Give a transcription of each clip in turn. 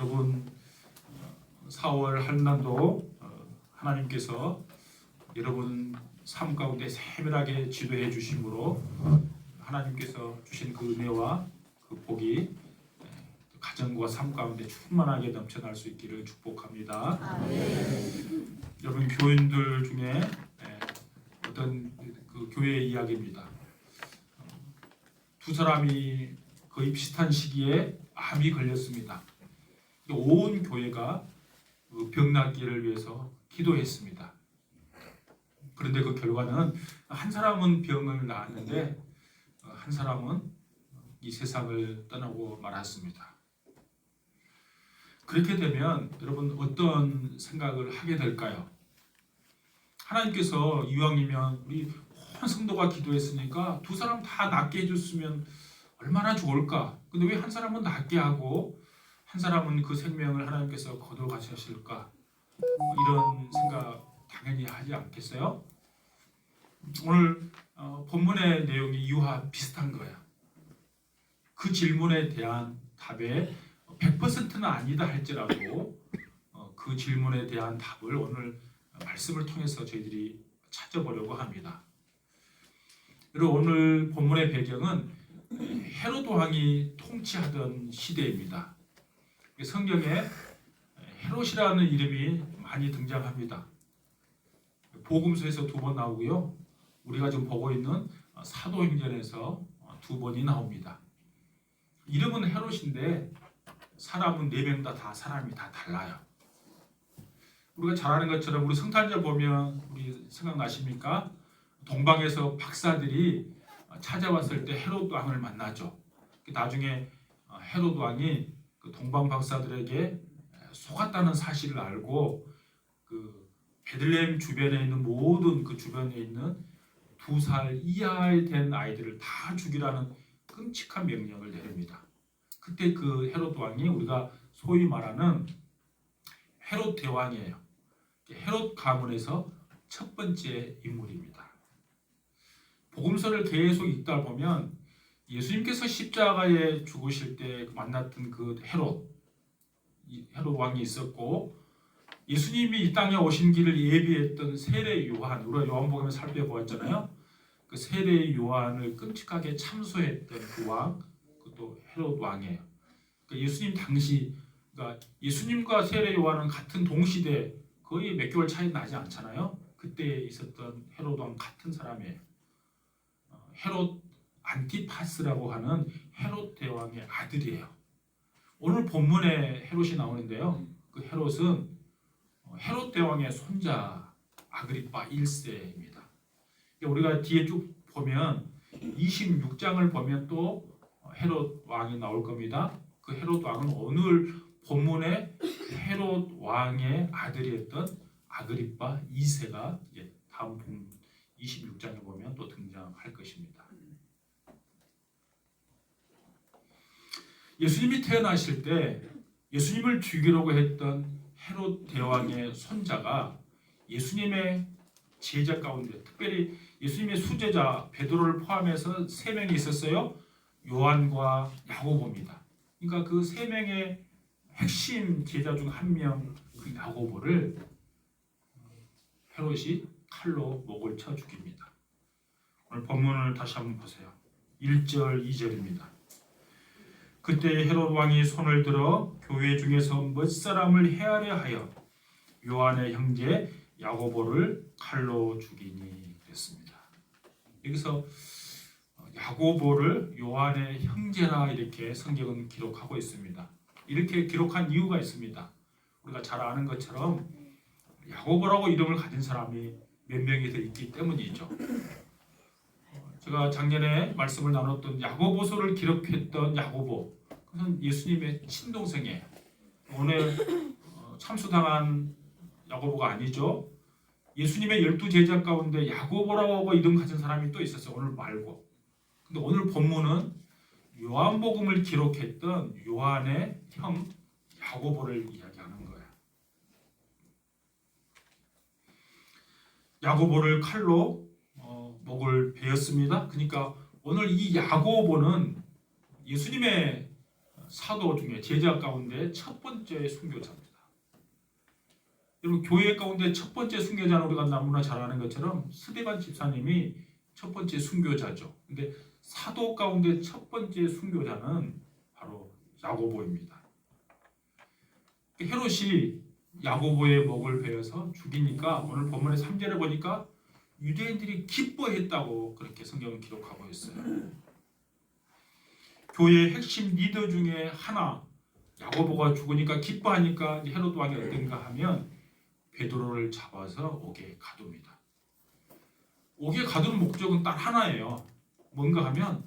여러분 4월 한란도 하나님께서 여러분 삶 가운데 세밀하게 지도해 주심으로 하나님께서 주신 그 은혜와 그 복이 가정과 삶 가운데 충만하게 넘쳐날 수 있기를 축복합니다. 여러분 교인들 중에 어떤 그 교회 이야기입니다. 두 사람이 거의 비슷한 시기에 암이 걸렸습니다. 온 교회가 병 낫기를 위해서 기도했습니다. 그런데 그 결과는 한 사람은 병을 나았는데 한 사람은 이 세상을 떠나고 말았습니다. 그렇게 되면 여러분 어떤 생각을 하게 될까요? 하나님께서 이왕이면 우리 온 성도가 기도했으니까 두 사람 다 낫게 해줬으면 얼마나 좋을까? 근데 왜 한 사람은 낫게 하고 한 사람은 그 생명을 하나님께서 거둬가셨을까? 이런 생각 당연히 하지 않겠어요? 오늘 본문의 내용이 이와 비슷한 거야. 그 질문에 대한 답에 100%는 아니다 할지라도 그 질문에 대한 답을 오늘 말씀을 통해서 저희들이 찾아보려고 합니다. 그리고 오늘 본문의 배경은 헤롯 왕이 통치하던 시대입니다. 성경에 헤롯이라는 이름이 많이 등장합니다. 복음서에서 2번 나오고요. 우리가 지금 보고 있는 사도행전에서 2번이 나옵니다. 이름은 헤롯인데 사람은 4명 다 사람이 다 달라요. 우리가 잘 아는 것처럼 우리 성탄절 보면 우리 생각나십니까? 동방에서 박사들이 찾아왔을 때 헤롯 왕을 만나죠. 나중에 헤롯 왕이 그 동방 박사들에게 속았다는 사실을 알고 그 베들레헴 주변에 있는 모든 그 주변에 있는 2살 이하에 된 아이들을 다 죽이라는 끔찍한 명령을 내립니다. 그때 그 헤롯 왕이 우리가 소위 말하는 헤롯 대왕이에요. 헤롯 가문에서 첫 번째 인물입니다. 복음서를 계속 읽다 보면 예수님께서 십자가에 죽으실 때 만났던 그 헤롯 왕이 있었고, 예수님이 이 땅에 오신 길을 예비했던 세례 요한, 우리가 요한복음에 살펴보았잖아요. 그 세례 요한을 끔찍하게 참소했던 그 왕, 그것도 헤롯 왕이에요. 그러니까 예수님 당시, 그러니까 예수님과 세례 요한은 같은 동시대, 거의 몇 개월 차이 나지 않잖아요. 그때 있었던 헤롯 왕 같은 사람이에요. 헤롯 안티파스라고 하는 헤롯 대왕의 아들이에요. 오늘 본문에 헤롯이 나오는데요. 그 헤롯은 헤롯 대왕의 손자 아그리파 1세입니다. 우리가 뒤에 쭉 보면 26장을 보면 또 헤롯 왕이 나올 겁니다. 그 헤롯 왕은 오늘 본문에 헤롯 왕의 아들이었던 아그리파 2세가 다음 본 26장에 보면 또 등장할 것입니다. 예수님이 태어나실 때 예수님을 죽이려고 했던 헤롯 대왕의 손자가 예수님의 제자 가운데, 특별히 예수님의 수제자 베드로를 포함해서 3명이 있었어요. 요한과 야고보입니다. 그러니까 그 3명의 핵심 제자 중 한 명, 그 야고보를 헤롯이 칼로 목을 쳐 죽입니다. 오늘 본문을 다시 한번 보세요. 1절, 2절입니다. 그때 헤롯 왕이 손을 들어 교회 중에서 몇 사람을 헤아려 하여 요한의 형제 야고보를 칼로 죽이니 그랬습니다. 여기서 야고보를 요한의 형제라 이렇게 성경은 기록하고 있습니다. 이렇게 기록한 이유가 있습니다. 우리가 잘 아는 것처럼 야고보라고 이름을 가진 사람이 몇 명이 더 있기 때문이죠. 제가 작년에 말씀을 나눴던 야고보서를 기록했던 야고보, 그것은 예수님의 친동생이에요. 오늘 참수당한 야고보가 아니죠. 예수님의 12제자 가운데 야고보라고 이름 가진 사람이 또 있었어요. 오늘 말고. 근데 오늘 본문은 요한복음을 기록했던 요한의 형 야고보를 이야기하는 거예요. 야고보를 칼로 목을 베었습니다. 그러니까 오늘 이 야고보는 예수님의 사도 중에 제자 가운데 첫 번째 순교자입니다. 여러분 교회 가운데 첫 번째 순교자는 우리가 너무나 잘 아는 것처럼 스데반 집사님이 첫 번째 순교자죠. 근데 사도 가운데 첫 번째 순교자는 바로 야고보입니다. 헤롯이 야고보의 목을 베어서 죽이니까 오늘 본문의 3절에 보니까 유대인들이 기뻐했다고 그렇게 성경은 기록하고 있어요. 교회의 핵심 리더 중에 하나 야고보가 죽으니까 기뻐하니까 헤롯 왕이 어떤가 하면 베드로를 잡아서 옥에 가둡니다. 옥에 가두는 목적은 딱 하나예요. 뭔가 하면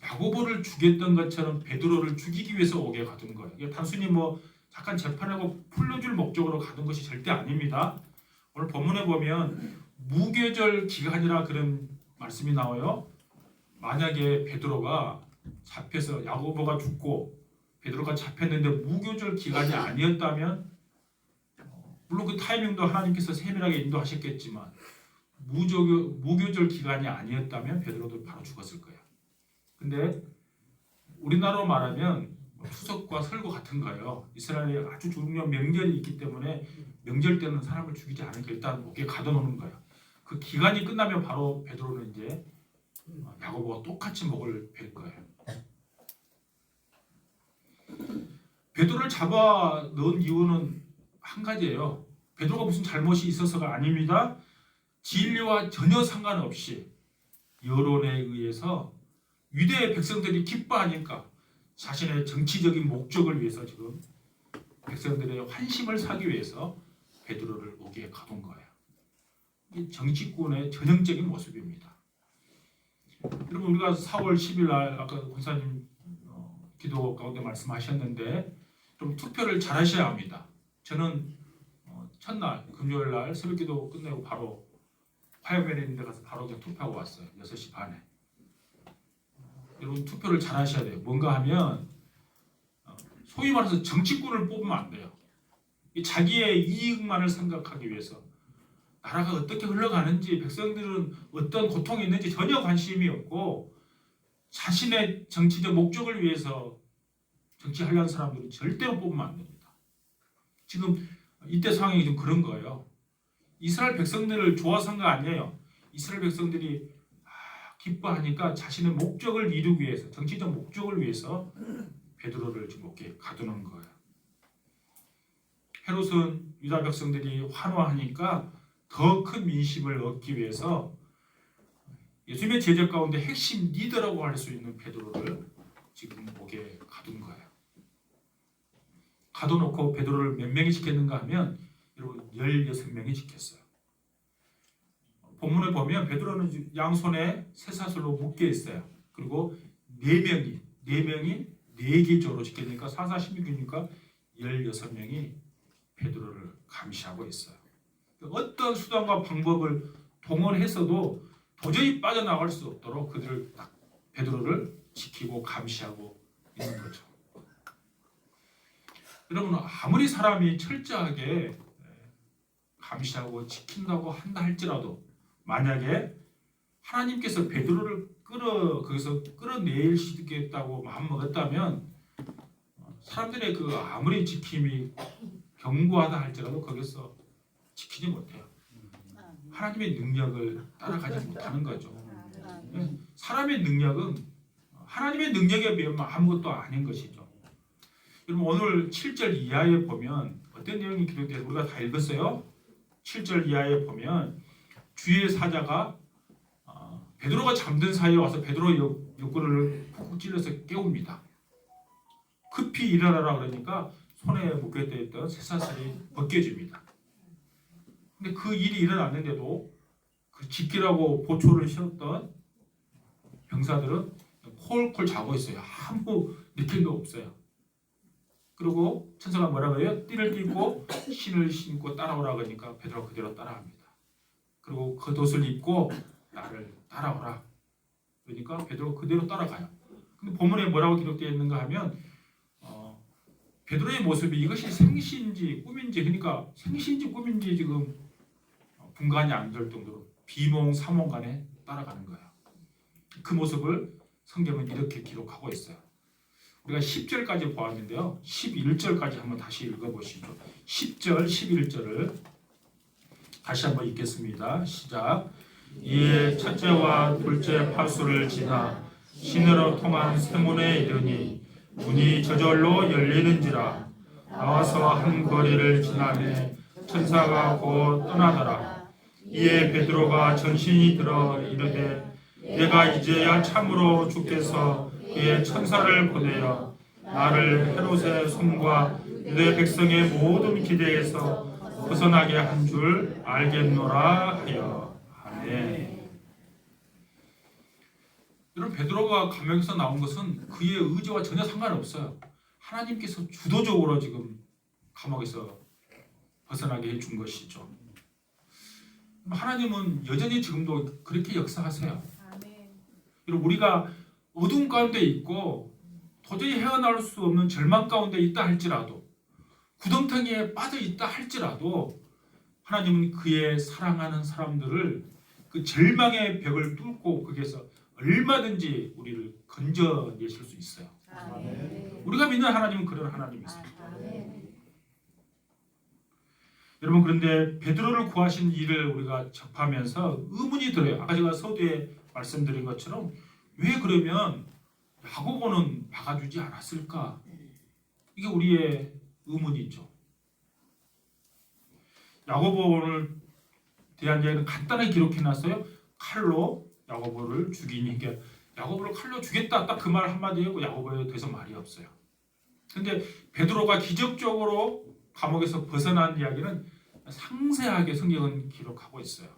야고보를 죽였던 것처럼 베드로를 죽이기 위해서 옥에 가둔 거예요. 이게 단순히 뭐 잠깐 재판하고 풀려줄 목적으로 가둔 것이 절대 아닙니다. 오늘 본문에 보면 무교절 기간이라 그런 말씀이 나와요. 만약에 베드로가 잡혀서 야고보가 죽고 베드로가 잡혔는데 무교절 기간이 아니었다면 물론 그 타이밍도 하나님께서 세밀하게 인도하셨겠지만 무교절 기간이 아니었다면 베드로도 바로 죽었을 거예요. 근데 우리나라로 말하면 추석과 설거 같은 거예요. 이스라엘에 아주 중요한 명절이 있기 때문에 명절 때는 사람을 죽이지 않으니까 일단 옥에 가둬놓는 거예요. 그 기간이 끝나면 바로 베드로는 이제 야고보와 똑같이 목을 벨 거예요. 베드로를 잡아 넣은 이유는 한 가지예요. 베드로가 무슨 잘못이 있어서가 아닙니다. 진리와 전혀 상관없이 여론에 의해서 유대 백성들이 기뻐하니까 자신의 정치적인 목적을 위해서 지금 백성들의 환심을 사기 위해서 베드로를 옥에 가둔 거예요. 이 정치꾼의 전형적인 모습입니다. 여러분 우리가 4월 10일 날 아까 권사님 기도 가운데 말씀하셨는데 좀 투표를 잘 하셔야 합니다. 저는 첫날 금요일 날 새벽기도 끝내고 바로 화요일에 있는 데 가서 바로 그냥 투표하고 왔어요. 6시 반에. 여러분 투표를 잘 하셔야 돼요. 뭔가 하면 소위 말해서 정치꾼을 뽑으면 안 돼요. 자기의 이익만을 생각하기 위해서 나라가 어떻게 흘러가는지 백성들은 어떤 고통이 있는지 전혀 관심이 없고 자신의 정치적 목적을 위해서 정치하려는 사람들은 절대로 뽑으면 안 됩니다. 지금 이때 상황이 좀 그런 거예요. 이스라엘 백성들을 좋아서 한 거 아니에요. 이스라엘 백성들이 기뻐하니까 자신의 목적을 이루기 위해서 정치적 목적을 위해서 베드로를 지금 옥에 가두는 거예요. 헤롯은 유다 백성들이 환호하니까 더 큰 민심을 얻기 위해서 예수님의 제자 가운데 핵심 리더라고 할 수 있는 베드로를 지금 옥에 가둔 거예요. 가둬놓고 베드로를 몇 명이 지켰는가 하면 여러분 16명이 지켰어요. 본문에 보면 베드로는 양손에 쇠사슬로 묶여 있어요. 그리고 4명이 4개조로 지켰으니까 4, 4, 16이니까 16명이 베드로를 감시하고 있어요. 어떤 수단과 방법을 동원해서도 도저히 빠져나갈 수 없도록 그들을 딱 베드로를 지키고 감시하고 있는 거죠. 여러분 아무리 사람이 철저하게 감시하고 지킨다고 한다 할지라도 만약에 하나님께서 베드로를 거기서 끌어내릴 수 있겠다고 마음먹었다면 사람들의 그 아무리 지킴이 견고하다 할지라도 거기서 지키지 못해요. 하나님의 능력을 따라가지 못하는 거죠. 사람의 능력은 하나님의 능력에 비하면 아무것도 아닌 것이죠. 여러분 오늘 7절 이하에 보면 어떤 내용이 기록되어 우리가 다 읽었어요. 7절 이하에 보면 주의 사자가 베드로가 잠든 사이에 와서 베드로의 옆구리를 푹 찔러서 깨웁니다. 급히 일어나라 그러니까 손에 묶여져 있던 쇠사슬이 벗겨집니다. 근데 그 일이 일어났는데도 그 지키라고 보초를 세웠던 병사들은 콜콜 자고 있어요. 아무 느낌도 없어요. 그리고 천사가 뭐라고 해요? 띠를 띠고 신을 신고 따라오라 그러니까 베드로가 그대로 따라갑니다. 그리고 겉옷을 입고 나를 따라오라 그러니까 베드로가 그대로 따라가요. 근데 본문에 뭐라고 기록되어 있는가 하면 베드로의 모습이 이것이 생시인지 꿈인지 그러니까 생시인지 꿈인지 지금 분간이 안 될 정도로 비몽사몽간에 따라가는 거예요. 그 모습을 성경은 이렇게 기록하고 있어요. 우리가 10절까지 보았는데요. 11절까지 한번 다시 읽어보시죠. 10절, 11절을 다시 한번 읽겠습니다. 시작. 이에 첫째와 둘째 파수를 지나 시내로 통한 세문에 이르니 문이 저절로 열리는지라. 나와서 한 거리를 지나매 천사가 곧 떠나더라. 이에 베드로가 전신이 들어 이르되 내가 이제야 참으로 주께서 그의 천사를 보내어 나를 헤롯의 손과 유대 백성의 모든 기대에서 벗어나게 한 줄 알겠노라 하여. 아멘. 여러분, 베드로가 감옥에서 나온 것은 그의 의지와 전혀 상관없어요. 하나님께서 주도적으로 지금 감옥에서 벗어나게 해준 것이죠. 하나님은 여전히 지금도 그렇게 역사하세요. 여러분, 우리가 어둠 가운데 있고 도저히 헤어나올 수 없는 절망 가운데 있다 할지라도, 구덩텅이에 빠져 있다 할지라도 하나님은 그의 사랑하는 사람들을 그 절망의 벽을 뚫고 거기에서 얼마든지 우리를 건져내실 수 있어요. 우리가 믿는 하나님은 그런 하나님이세요. 여러분, 그런데 베드로를 구하신 일을 우리가 접하면서 의문이 들어요. 아까 제가 서두에 말씀드린 것처럼 왜 그러면 야고보는 박아주지 않았을까? 이게 우리의 의문이죠. 야고보를 대한 이야기는 간단하게 기록해놨어요. 칼로 야고보를 죽이니, 그러니까 야고보를 칼로 죽였다, 딱 그 말 한마디 하고 야고보에 대해서 말이 없어요. 근데 베드로가 기적적으로 감옥에서 벗어난 이야기는 상세하게 성경은 기록하고 있어요.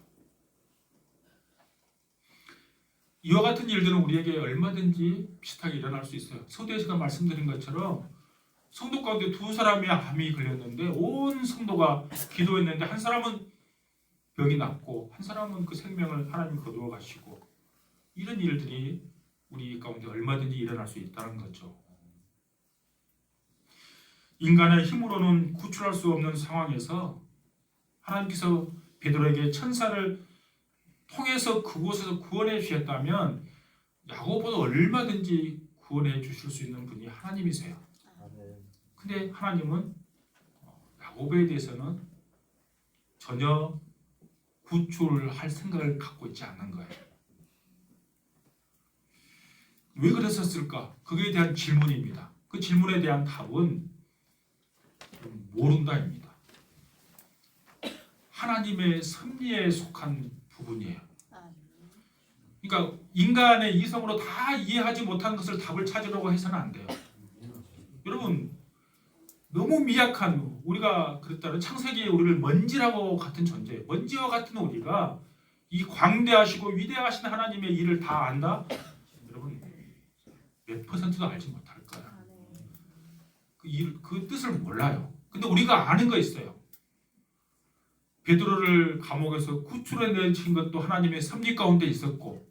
이와 같은 일들은 우리에게 얼마든지 비슷하게 일어날 수 있어요. 서두에 제가 말씀드린 것처럼 성도 가운데 두 사람이 암이 걸렸는데 온 성도가 기도했는데 한 사람은 병이 낫고 한 사람은 그 생명을 하나님 거두어 가시고, 이런 일들이 우리 가운데 얼마든지 일어날 수 있다는 거죠. 인간의 힘으로는 구출할 수 없는 상황에서 하나님께서 베드로에게 천사를 통해서 그곳에서 구원해 주셨다면 야고보도 얼마든지 구원해 주실 수 있는 분이 하나님이세요. 근데 하나님은 야고보에 대해서는 전혀 구출할 생각을 갖고 있지 않는 거예요. 왜 그랬었을까? 그에 대한 질문입니다. 그 질문에 대한 답은 모른다입니다. 하나님의 섭리에 속한 부분이에요. 그러니까 인간의 이성으로 다 이해하지 못한 것을 답을 찾으려고 해서는 안 돼요. 여러분, 너무 미약한, 우리가 그랬다면 창세기에 우리를 먼지라고 같은 존재, 먼지와 같은 우리가 이 광대하시고 위대하신 하나님의 일을 다 안다? 여러분, 몇 퍼센트도 알지 못할 거야. 그 뜻을 몰라요. 근데 우리가 아는 거 있어요. 베드로를 감옥에서 구출해내신 것도 하나님의 섭리 가운데 있었고,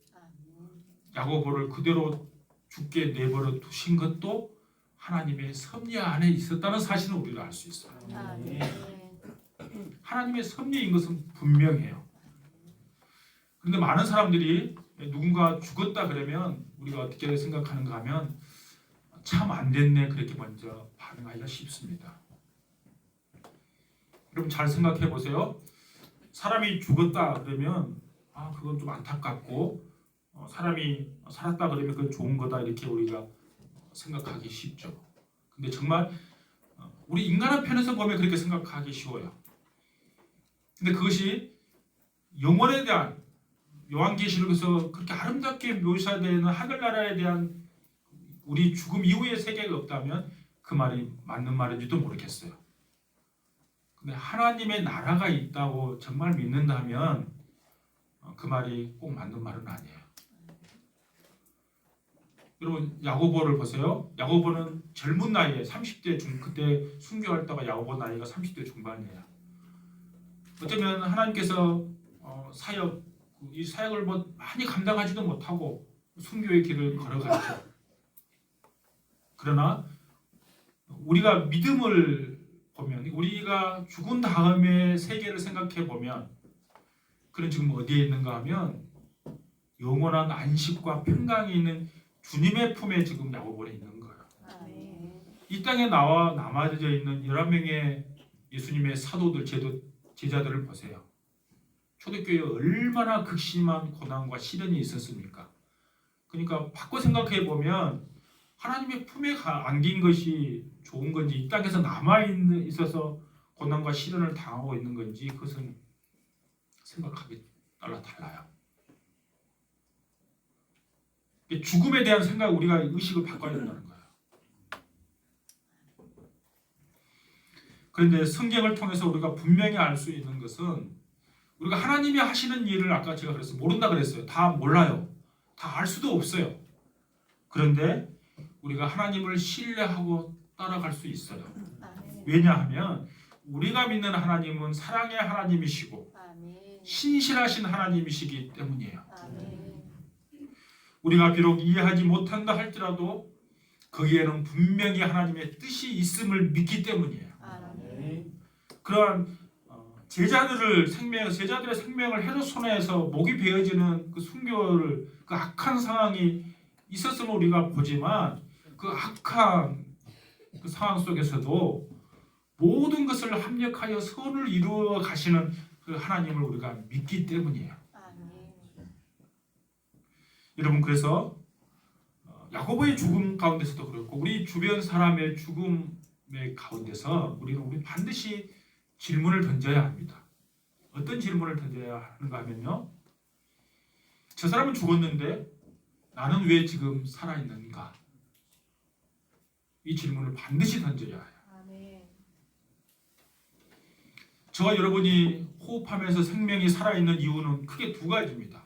야고보를 그대로 죽게 내버려 두신 것도 하나님의 섭리 안에 있었다는 사실을 우리가 알 수 있어요. 하나님의 섭리인 것은 분명해요. 그런데 많은 사람들이 누군가 죽었다 그러면 우리가 어떻게 생각하는가 하면 참 안 됐네, 그렇게 먼저 반응하기가 쉽습니다. 여러분, 잘 생각해 보세요. 사람이 죽었다 그러면 그건 좀 안타깝고, 사람이 살았다 그러면 그건 좋은 거다, 이렇게 우리가 생각하기 쉽죠. 근데 정말 우리 인간의 편에서 보면 그렇게 생각하기 쉬워요. 근데 그것이 영원에 대한, 요한계시록에서 그렇게 아름답게 묘사되는 하늘나라에 대한 우리 죽음 이후의 세계가 없다면 그 말이 맞는 말인지도 모르겠어요. 근데 하나님의 나라가 있다고 정말 믿는다면 그 말이 꼭 맞는 말은 아니에요. 여러분, 야고보를 보세요. 야고보는 젊은 나이에 30대 그때 순교할 때가 야고보 나이가 30대 중반이에요. 어쩌면 하나님께서 이 사역을 많이 감당하지도 못하고 순교의 길을 걸어갔죠. 그러나 우리가 믿음을 보면, 우리가 죽은 다음에 세계를 생각해 보면, 그는 지금 어디에 있는가 하면 영원한 안식과 평강이 있는 주님의 품에 지금 야고보는 있는 거예요. 아멘. 이 땅에 나와 남아져 있는 11명의 예수님의 사도들, 제자들을 보세요. 초대교회에 얼마나 극심한 고난과 시련이 있었습니까? 그러니까 바꿔 생각해 보면 하나님의 품에 안긴 것이 좋은 건지, 이 땅에서 남아 있어서 고난과 시련을 당하고 있는 건지, 그것은 생각하기 따라 달라요. 죽음에 대한 생각, 우리가 의식을 바꿔야 된다는 거예요. 그런데 성경을 통해서 우리가 분명히 알 수 있는 것은, 우리가 하나님이 하시는 일을, 아까 제가 그랬어요. 모른다 그랬어요. 다 몰라요. 다 알 수도 없어요. 그런데 우리가 하나님을 신뢰하고 따라갈 수 있어요. 아멘. 왜냐하면 우리가 믿는 하나님은 사랑의 하나님이시고 아멘. 신실하신 하나님이시기 때문이에요. 아멘. 우리가 비록 이해하지 못한다 할지라도 거기에는 분명히 하나님의 뜻이 있음을 믿기 때문이에요. 아멘. 그러한 제자들의 생명을 헤롯 손에서 목이 베어지는 그 순교를, 그 악한 상황이 있었음을 우리가 보지만, 그 악한 그 상황 속에서도 모든 것을 합력하여 선을 이루어 가시는 그 하나님을 우리가 믿기 때문이에요. 아멘. 여러분, 그래서 야고보의 죽음 가운데서도 그렇고 우리 주변 사람의 죽음의 가운데서 우리 반드시 질문을 던져야 합니다. 어떤 질문을 던져야 하는가 하면요, 저 사람은 죽었는데 나는 왜 지금 살아있는가? 이 질문을 반드시 던져야 해요. 아멘. 저와 여러분이 호흡하면서 생명이 살아있는 이유는 크게 두 가지입니다.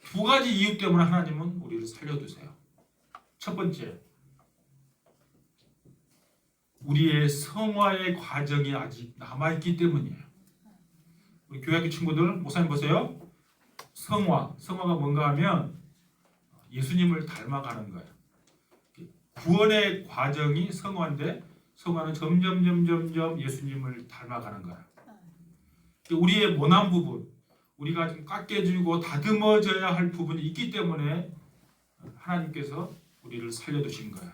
두 가지 이유 때문에 하나님은 우리를 살려두세요. 첫 번째, 우리의 성화의 과정이 아직 남아있기 때문이에요. 우리 교회학교 친구들, 목사님 보세요. 성화가 뭔가 하면 예수님을 닮아가는 거예요. 구원의 과정이 성화인데, 성화는 점점 예수님을 닮아가는 거예요. 우리의 모난 부분, 우리가 좀 깎여지고 다듬어져야 할 부분이 있기 때문에 하나님께서 우리를 살려두신 거예요.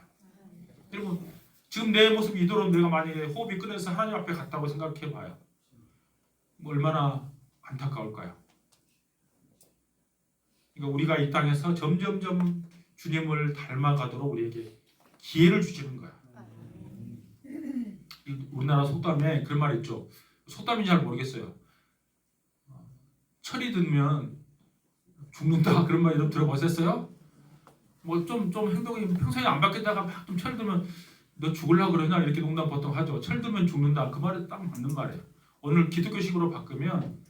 여러분, 지금 내 모습이 이대로 내가 만약에 호흡이 끊어서 하나님 앞에 갔다고 생각해 봐요. 얼마나 안타까울까요? 그러니까 우리가 이 땅에서 점점점 주님을 닮아가도록 우리에게 기회를 주시는 거야. 우리나라 속담에 그런 말이 있죠. 속담인지 잘 모르겠어요. 철이 들면 죽는다, 그런 말 여러분 들어보셨어요? 뭐 좀 행동이 평소에 안 바뀌다가 막 좀 철 들면 너 죽으려고 그러냐, 이렇게 농담 보통 하죠. 철 들면 죽는다, 그 말이 딱 맞는 말이에요. 오늘 기독교식으로 바꾸면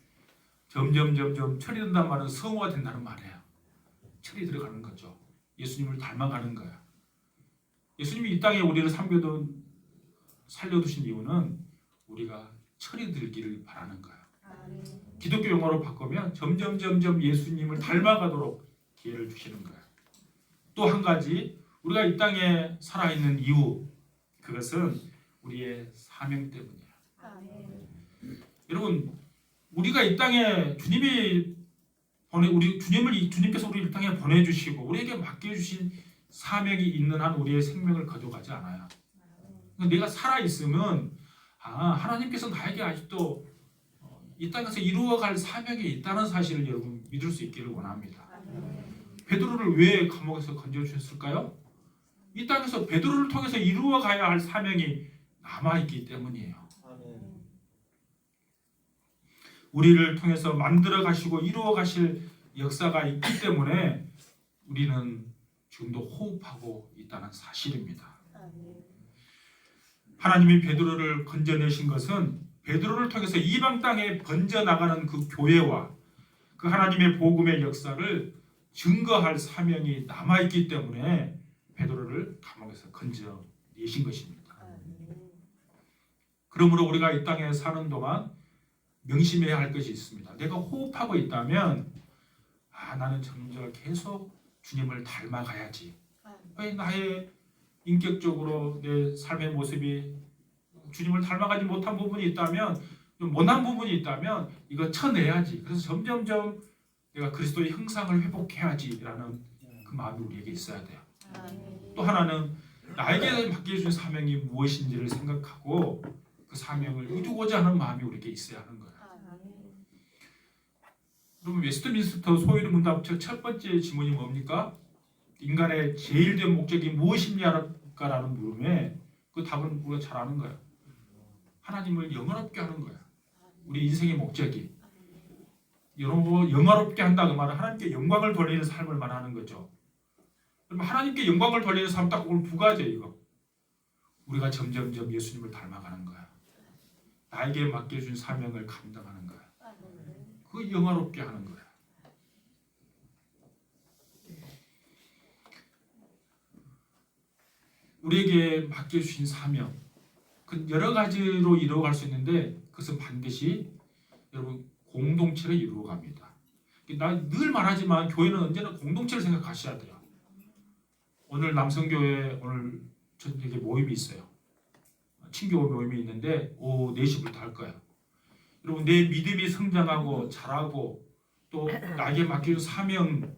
점점 철이 든다는 말은 성화가 된다는 말이에요. 철이 들어가는 거죠. 예수님을 닮아가는 거야. 예수님이 이 땅에 우리를 살려두신 이유는 우리가 철이 들기를 바라는 거야. 기독교 용어로 바꾸면 점점 예수님을 닮아가도록 기회를 주시는 거야. 또 한 가지, 우리가 이 땅에 살아있는 이유, 그것은 우리의 사명 때문이야. 여러분, 우리가 이 땅에 주님께서 우리 이 땅에 보내주시고 우리에게 맡겨주신 사명이 있는 한 우리의 생명을 거둬가지 않아요. 내가 살아있으면 하나님께서 나에게 아직도 이 땅에서 이루어갈 사명이 있다는 사실을 여러분 믿을 수 있기를 원합니다. 베드로를 왜 감옥에서 건져주셨을까요? 이 땅에서 베드로를 통해서 이루어가야 할 사명이 남아있기 때문이에요. 우리를 통해서 만들어 가시고 이루어 가실 역사가 있기 때문에 우리는 지금도 호흡하고 있다는 사실입니다. 하나님이 베드로를 건져내신 것은 베드로를 통해서 이방 땅에 번져나가는 그 교회와 그 하나님의 복음의 역사를 증거할 사명이 남아있기 때문에 베드로를 감옥에서 건져내신 것입니다. 그러므로 우리가 이 땅에 사는 동안 명심해야 할 것이 있습니다. 내가 호흡하고 있다면 나는 점점 계속 주님을 닮아가야지. 왜 나의 인격적으로 내 삶의 모습이 주님을 닮아가지 못한 부분이 있다면, 좀 못난 부분이 있다면 이거 쳐내야지. 그래서 점점점 내가 그리스도의 형상을 회복해야지라는 그 마음이 우리에게 있어야 돼요. 또 하나는 나에게 맡겨주신 사명이 무엇인지를 생각하고 그 사명을 이루고자 하는 마음이 우리에게 있어야 하는 거예요. 아멘. 여러분 웨스트민스터 소위의 문답 첫 번째 질문이 뭡니까? 인간의 제일 된 목적이 무엇입니까라는 물음에 그 답은 우리가 잘 아는 거예요. 하나님을 영원롭게 하는 거예요. 우리 인생의 목적이. 여러분 영화롭게 한다 그 말은 하나님께 영광을 돌리는 삶을 말하는 거죠. 그럼 하나님께 영광을 돌리는 삶 딱 오늘 두 가지예요. 이거. 우리가 점점점 예수님을 닮아가는 거야. 나에게 맡겨준 사명을 감당하는 거야. 그 영화롭게 하는 거야. 우리에게 맡겨주신 사명 그 여러 가지로 이루어갈 수 있는데 그것은 반드시 여러분 공동체를 이루어갑니다. 나 늘 말하지만 교회는 언제나 공동체를 생각하셔야 돼요. 오늘 남성교회 오늘 저녁에 모임이 있어요. 친교 모임이 있는데 오후 4시부터 할 거예요. 여러분 내 믿음이 성장하고 자라고 또 나에게 맡겨준 사명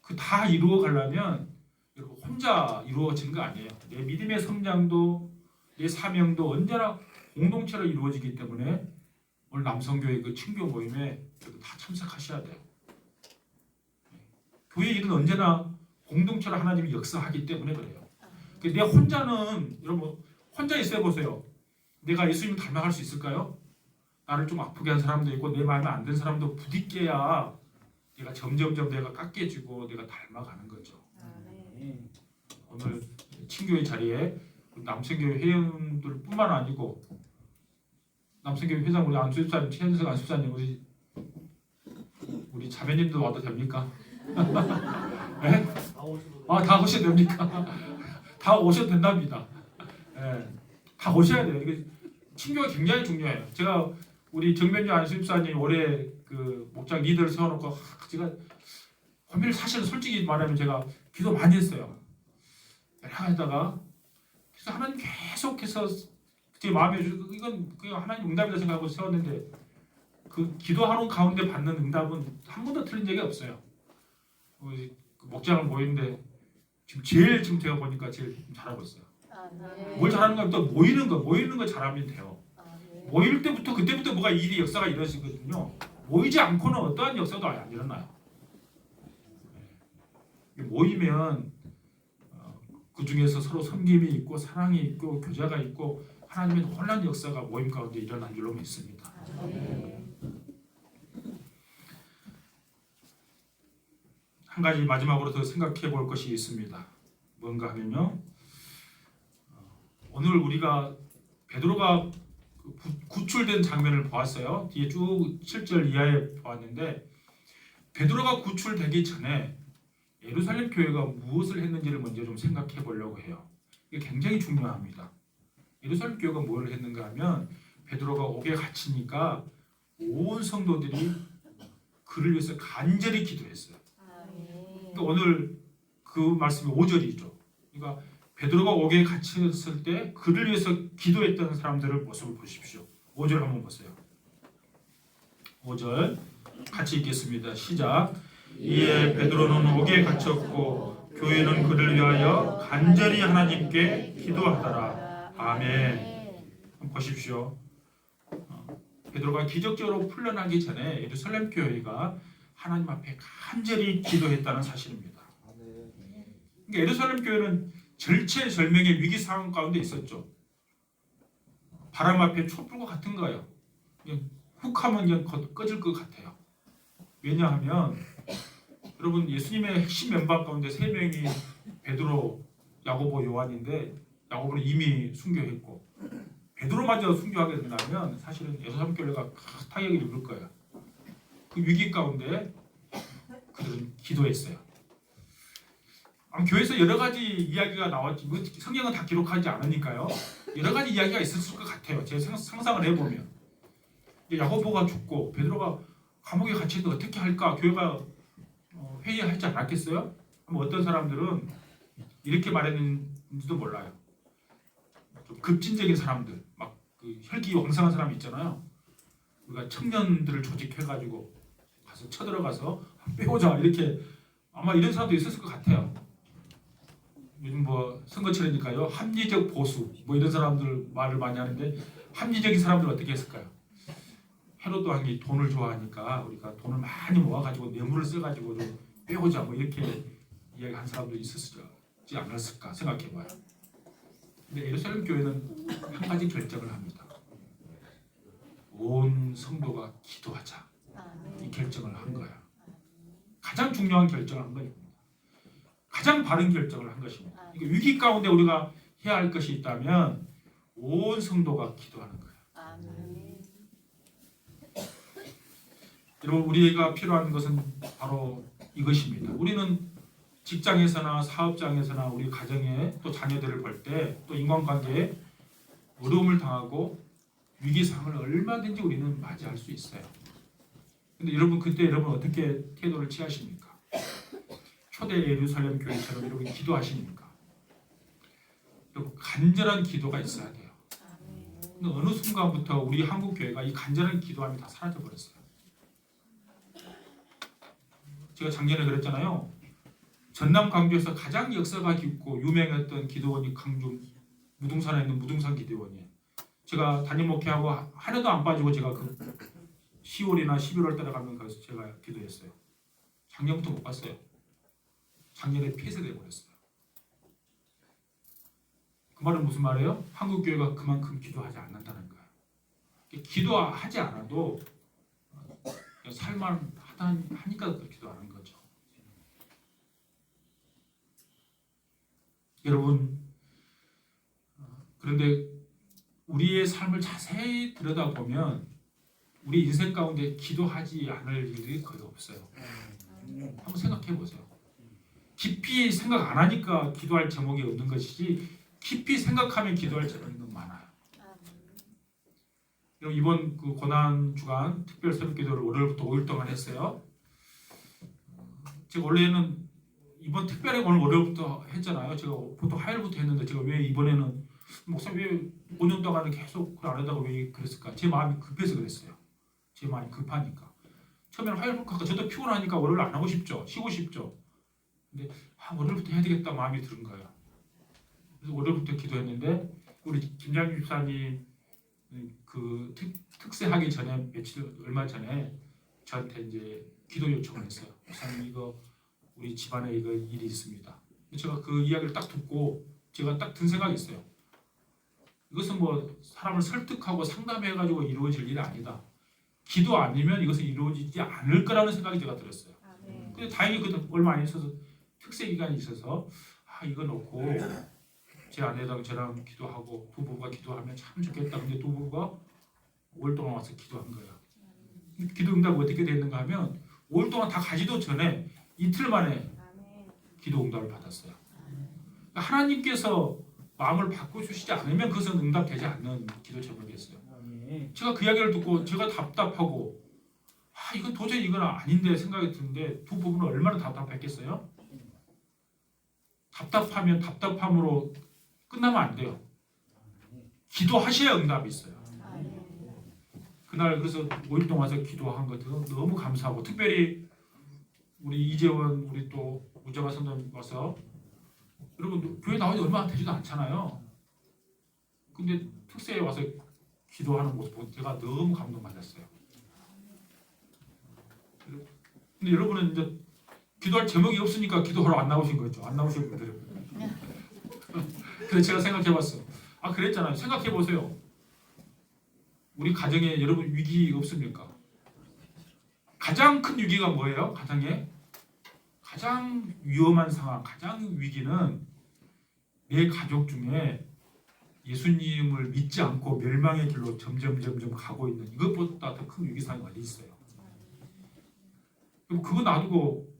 그 다 이루어 가려면 여러분 혼자 이루어지는 거 아니에요. 내 믿음의 성장도 내 사명도 언제나 공동체로 이루어지기 때문에 오늘 남성교회 그 친교 모임에 다 참석하셔야 돼요. 교회 일은 언제나 공동체로 하나님이 역사하기 때문에 그래요. 내 혼자는 여러분 혼자 있어 보세요. 내가 예수님을 닮아갈 수 있을까요? 나를 좀 아프게 한 사람도 있고 내 마음에 안 든 사람도 부딪혀야 내가 점점점 내가 깎여지고 내가 닮아가는 거죠. 오늘 친교회 자리에 남성교회 회원들뿐만 아니고 남성교회 회장 우리 안수집사님 최현석 안수집사님 우리 자매님도 와도 됩니까? 네? 다 오셔도 됩니까? 다 오셔도 된답니다. 네. 다 오셔야 돼요. 이게 친교가 굉장히 중요해요. 제가 우리 정면주 안수집사님 올해 그 목장 리더를 세워놓고 제가 고민을 사실 솔직히 말하면 제가 기도 많이 했어요. 여러 가지다가 그래서 하나님 계속해서 제 마음에 이건 그냥 하나님 응답이다 생각하고 세웠는데 그 기도하는 가운데 받는 응답은 한 번도 틀린 적이 없어요. 목장을 모이는데 지금 지금 제가 보니까 제일 잘하고 있어요. 뭘 잘하는가 또 모이는 거 잘하면 돼요. 모일 때부터 그때부터 뭐가 일이 역사가 일어나거든요. 모이지 않고는 어떠한 역사도 안 일어나요. 모이면 그 중에서 서로 섬김이 있고 사랑이 있고 교제가 있고 하나님의 놀라운 역사가 모임 가운데 일어난 줄로 믿습니다. 한 가지 마지막으로 더 생각해 볼 것이 있습니다. 뭔가 하면요. 오늘 우리가 베드로가 구출된 장면을 보았어요. 뒤에 쭉 7절 이하에 보았는데 베드로가 구출되기 전에 예루살렘 교회가 무엇을 했는지를 먼저 좀 생각해 보려고 해요. 이게 굉장히 중요합니다. 예루살렘 교회가 뭘 했는가 하면 베드로가 옥에 갇히니까 온 성도들이 그를 위해서 간절히 기도했어요. 그러니까 오늘 그 말씀이 5절이죠. 그러니까 베드로가 옥에 갇혔을 때 그를 위해서 기도했던 사람들의 모습을 보십시오. 5절 한번 보세요. 5절 같이 읽겠습니다. 시작. 이에 베드로는 옥에 갇혔고 교회는 그를 위하여 간절히 하나님께 기도하더라. 아멘. 보십시오. 베드로가 기적적으로 풀려나기 전에 예루살렘 교회가 하나님 앞에 간절히 기도했다는 사실입니다. 그러니까 예루살렘 교회는 절체절명의 위기 상황 가운데 있었죠. 바람 앞에 촛불과 같은 거예요. 그냥 훅하면 그냥 꺼질 것 같아요. 왜냐하면 여러분 예수님의 핵심 멤버 가운데 3명이 베드로, 야고보, 요한인데 야고보는 이미 순교했고 베드로마저 순교하게 된다면 사실은 예루살렘 교회가 타격을 입을 거예요. 그 위기 가운데 그들은 기도했어요. 교회에서 여러 가지 이야기가 나왔지 성경은 다 기록하지 않으니까요. 여러 가지 이야기가 있었을 것 같아요. 제가 상상을 해보면 야고보가 죽고 베드로가 감옥에 갇혀있는데 어떻게 할까? 교회가 회의하지 않았겠어요? 어떤 사람들은 이렇게 말했는지도 몰라요. 좀 급진적인 사람들, 막 그 혈기 왕성한 사람 있잖아요. 우리가 청년들을 조직해가지고 가서 쳐들어가서 빼오자 이렇게 아마 이런 사람도 있었을 것 같아요. 요즘 뭐 선거철이니까요. 합리적 보수 뭐 이런 사람들 말을 많이 하는데 합리적인 사람들 어떻게 했을까요? 헤롯 왕이 돈을 좋아하니까 우리가 돈을 많이 모아가지고 뇌물을 써가지고 좀 빼오자 뭐 이렇게 이야기한 사람도 있었지 않았을까 생각해봐요. 근데 예루살렘 교회는 한 가지 결정을 합니다. 온 성도가 기도하자. 이 결정을 한 거야. 가장 중요한 결정을 한 거입니다. 가장 바른 결정을 한 것입니다. 그러니까 위기 가운데 우리가 해야 할 것이 있다면 온 성도가 기도하는 거예요. 여러분 우리가 필요한 것은 바로 이것입니다. 우리는 직장에서나 사업장에서나 우리 가정에 또 자녀들을 볼 때 또 인간관계에 어려움을 당하고 위기 상황을 얼마든지 우리는 맞이할 수 있어요. 근데 여러분 그때 여러분 어떻게 태도를 취하십니까? 초대 예루살렘 교회처럼 여러분 기도하십니까? 여러분 간절한 기도가 있어야 돼요. 근데 어느 순간부터 우리 한국 교회가 이 간절한 기도함이 다 사라져 버렸어요. 제가 작년에 그랬잖아요. 전남 광주에서 가장 역사가 깊고 유명했던 기도원이 광주 무등산에 있는 무등산 기도원이에요. 제가 담임 목회하고 한 해도 안 빠지고 제가 그 10월이나 11월 달에 가면 가서 제가 기도했어요. 작년부터 못 갔어요. 작년에 폐쇄돼 버렸어요. 그 말은 무슨 말이에요? 한국 교회가 그만큼 기도하지 않는다는 거예요. 기도하지 않아도 살만 하니까 기도하는 거죠. 여러분 그런데 우리의 삶을 자세히 들여다보면 우리 인생 가운데 기도하지 않을 일이 거의 없어요. 한번 생각해 보세요. 깊이 생각 안 하니까 기도할 제목이 없는 것이지 깊이 생각하면 기도할 제목이 너무 많아요. 이번 그 고난 주간 특별 새벽 기도를 월요일부터 5일 동안 했어요. 제가 원래는 이번 특별히 오늘 월요일부터 했잖아요. 제가 보통 화요일부터 했는데 제가 왜 이번에는 목사님 왜 5년 동안 계속 그걸 안 하다가 왜 그랬을까? 제 마음이 급해서 그랬어요. 제 마음이 급하니까. 처음에는 화요일부터 하니까 저도 피곤하니까 월요일 안 하고 싶죠. 쉬고 싶죠. 근데 월요일부터 해야 되겠다 마음이 드는 거예요. 그래서 월요일부터 기도했는데 우리 김장규 집사님 그 특세하기 전에 얼마 전에 저한테 이제 기도 요청을 했어요. 목사님 이거 우리 집안에 이거 일이 있습니다. 제가 그 이야기를 딱 듣고 제가 딱 든 생각이 있어요. 이것은 뭐 사람을 설득하고 상담해가지고 이루어질 일이 아니다. 기도 아니면 이것은 이루어지지 않을 거라는 생각이 제가 들었어요. 근데 다행히 그 얼마 안 있어서 특세 기간이 있어서 이거 놓고 제 아내랑 저랑 기도하고 두 부부가 기도하면 참 좋겠다. 근데 두 부부가 5일 동안 와서 기도한 거예요. 기도 응답이 어떻게 됐는가 하면 5일 동안 다 가지도 전에 이틀 만에 기도 응답을 받았어요. 그러니까 하나님께서 마음을 바꿔주시지 않으면 그것은 응답되지 않는 기도 제목이었어요. 제가 그 이야기를 듣고 제가 답답하고 이건 도저히 이건 아닌데 생각이 드는데 두 부부는 얼마나 답답했겠어요? 답답하면 답답함으로 끝나면 안 돼요. 기도하셔야 응답이 있어요. 그날 그래서 5일 동안 와서 기도한 것도 너무 감사하고 특별히 우리 이재원 우리 또 우정아 선생님 와서 여러분 교회 나온 지 얼마 되지도 않잖아요. 근데 특세에 와서 기도하는 모습 보고 제가 너무 감동받았어요. 근데 여러분은 이제 기도할 제목이 없으니까 기도하러 안 나오신 거죠. 안 나오신 분들은. 그래서 제가 생각해봤어. 그랬잖아요. 생각해보세요. 우리 가정에 여러분 위기 없습니까? 가장 큰 위기가 뭐예요? 가정에 가장 위험한 상황, 가장 위기는 내 가족 중에 예수님을 믿지 않고 멸망의 길로 점점 가고 있는 이것보다 더 큰 위기 상황이 어디 있어요? 그거 놔두고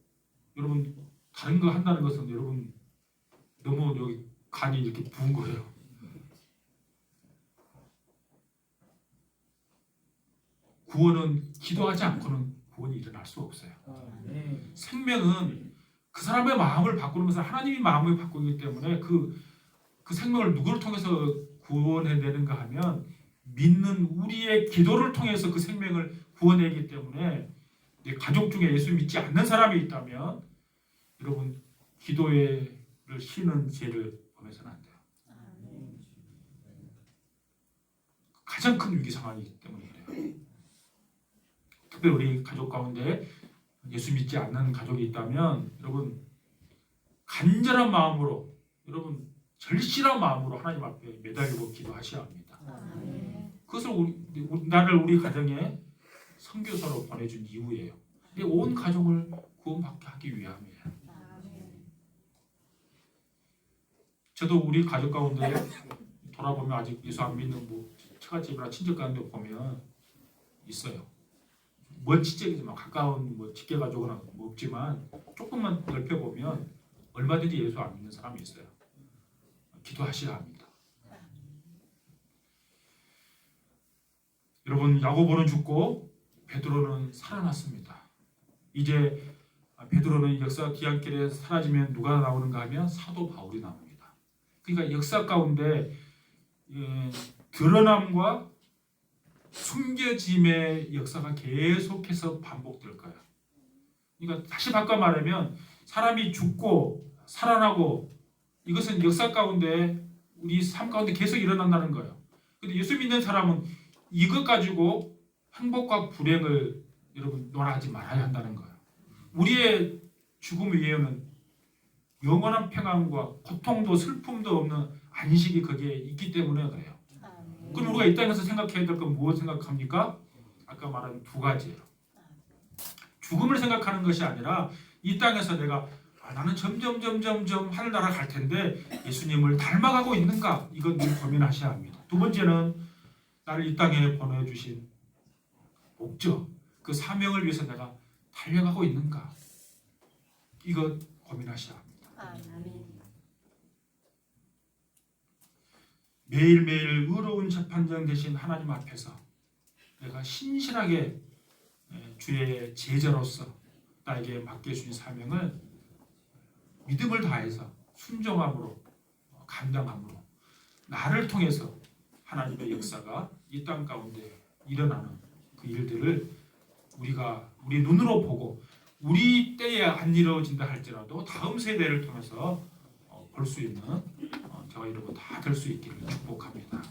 여러분 다른 거 한다는 것은 여러분 너무 여기 간이 이렇게 부은 거예요. 구원은 기도하지 않고는 구원이 일어날 수 없어요. 생명은 그 사람의 마음을 바꾸는 것은 하나님이 마음을 바꾸기 때문에 그 생명을 누구를 통해서 구원해내는가 하면 믿는 우리의 기도를 통해서 그 생명을 구원하기 때문에 내 가족 중에 예수 믿지 않는 사람이 있다면 여러분 기도의 쉬는 죄를 범해서는 안 돼요. 가장 큰 위기 상황이기 때문에 그래요. 특별히 우리 가족 가운데 예수 믿지 않는 가족이 있다면 여러분 간절한 마음으로 여러분 절실한 마음으로 하나님 앞에 매달리고 기도하셔야 합니다. 그것을 우리 가정에 선교사로 보내준 이유예요. 온 가정을 구원받게 하기 위함이에요. 저도 우리 가족 가운데 돌아보면 아직 예수 안 믿는 처갓집이나 친척 가운데 보면 있어요. 먼 친척이지만 가까운 직계 가족은 없지만 조금만 넓혀 보면 얼마든지 예수 안 믿는 사람이 있어요. 기도하셔야 합니다. 여러분 야고보는 죽고 베드로는 살아났습니다. 이제 베드로는 역사 뒤안길에 사라지면 누가 나오는가 하면 사도 바울이 나옵니다. 그러니까 역사 가운데 드러남과 숨겨짐의 역사가 계속해서 반복될 거예요. 그러니까 다시 바꿔 말하면 사람이 죽고 살아나고 이것은 역사 가운데 우리 삶 가운데 계속 일어난다는 거예요. 근데 예수 믿는 사람은 이것 가지고 행복과 불행을 여러분 논하지 말아야 한다는 거예요. 우리의 죽음 위에는 영원한 평안과 고통도 슬픔도 없는 안식이 거기에 있기 때문에 그래요. 그럼 우리가 이 땅에서 생각해야 될 건 무엇 생각합니까? 아까 말한 두 가지예요. 죽음을 생각하는 것이 아니라 이 땅에서 내가 나는 점점 하늘나라 갈 텐데 예수님을 닮아가고 있는가? 이건 늘 고민하셔야 합니다. 두 번째는 나를 이 땅에 보내주신 목적, 그 사명을 위해서 내가 달려가고 있는가? 이거 고민하셔야 합니다. 매일매일 의로운 재판장 되신 하나님 앞에서 내가 신실하게 주의 제자로서 나에게 맡겨주신 사명을 믿음을 다해서 순종함으로 감당함으로 나를 통해서 하나님의 역사가 이 땅 가운데 일어나는 그 일들을 우리 눈으로 보고 우리 때에 안 이루어진다 할지라도 다음 세대를 통해서 볼 수 있는 저와 여러분 다 될 수 있기를 축복합니다.